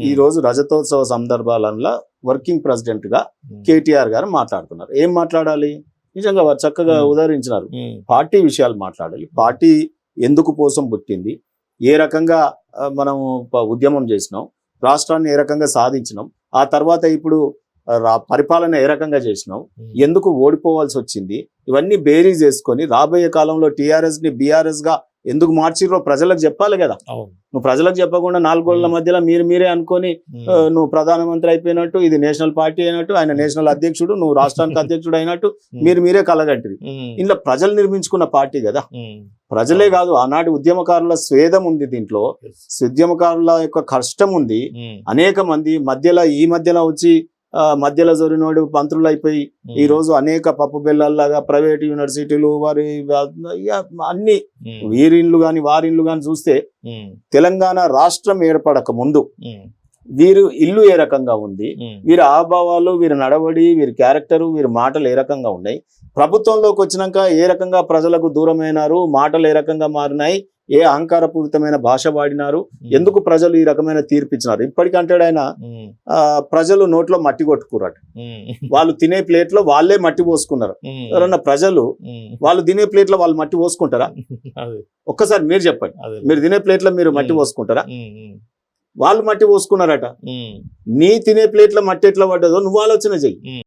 ఈ రోజు రజతోత్సవ సందర్భాలలో వర్కింగ్ ప్రెసిడెంట్ గా కేటీఆర్ గారు మాట్లాడుతున్నారు. ఏం మాట్లాడాలి? నిజంగా వారు చక్కగా ఉదహరించినారు. పార్టీ విషయాలు మాట్లాడాలి. పార్టీ ఎందుకు కోసం పుట్టింది, ఏ రకంగా మనం ఉద్యమం చేసినాం, రాష్ట్రాన్ని ఏ రకంగా సాధించినాం, ఆ తర్వాత ఇప్పుడు పరిపాలన ఏ రకంగా చేసినాం, ఎందుకు ఓడిపోవాల్సి వచ్చింది, ఇవన్నీ బేరీజ్ చేసుకొని రాబోయే కాలంలో టీఆర్ఎస్ ని బీఆర్ఎస్ గా ఎందుకు మార్చిర్రో ప్రజలకు చెప్పాలి కదా. నువ్వు ప్రజలకు చెప్పకుండా 4 గోళ్ల మధ్యలో మీరే అనుకొని నువ్వు ప్రధానమంత్రి అయిపోయినట్టు, ఇది నేషనల్ పార్టీ అయినట్టు, ఆయన నేషనల్ అధ్యక్షుడు, నువ్వు రాష్ట్రానికి అధ్యక్షుడు అయినట్టు మీరే కలగంటివి. ఇంట్లో ప్రజలు నిర్మించుకున్న పార్టీ కదా. ప్రజలే కాదు, ఆనాటి ఉద్యమకారుల స్వేదం ఉంది దీంట్లో, ఉద్యమకారుల యొక్క కష్టం ఉంది. అనేక మంది ఈ మధ్యలో వచ్చి మధ్యలో జొరినోడు మంత్రులు అయిపోయి ఈ రోజు అనేక పప్పు బెల్లల్లాగా ప్రైవేట్ యూనివర్సిటీలు వారి అన్ని వీరిన్లు గాని వారిన్లు గాని చూస్తే తెలంగాణ రాష్ట్రం ఏర్పడక ముందు వీరు ఇల్లు ఏ రకంగా ఉంది, వీరి ఆభావాలు, వీరి నడవడి, వీరి క్యారెక్టరు, వీరి మాటలు ఏ రకంగా ఉన్నాయి, ప్రభుత్వంలోకి వచ్చినాక ఏ రకంగా ప్రజలకు దూరమైనారు, మాటలు ఏ రకంగా మారినాయి, ఏ అహంకారపూరితమైన భాష వాడినారు, ఎందుకు ప్రజలు ఈ రకమైన తీర్పిచ్చినారు. ఇప్పటికంటాడు ఆయన ప్రజలు నోట్లో మట్టి కొట్టుకున్నారట. వాళ్ళు తినే ప్లేట్ లో వాళ్ళే మట్టి పోసుకున్నారు. ఎవరన్నా ప్రజలు వాళ్ళు తినే ప్లేట్ లో వాళ్ళు మట్టి పోసుకుంటారా? ఒక్కసారి మీరు చెప్పండి, మీరు తినే ప్లేట్ లో మీరు మట్టి పోసుకుంటారా? వాళ్ళు మట్టి పోసుకున్నారట. నీ తినే ప్లేట్ లో మట్టి ఎట్లా పడ్డదో నువ్వు ఆలోచన చెయ్యి.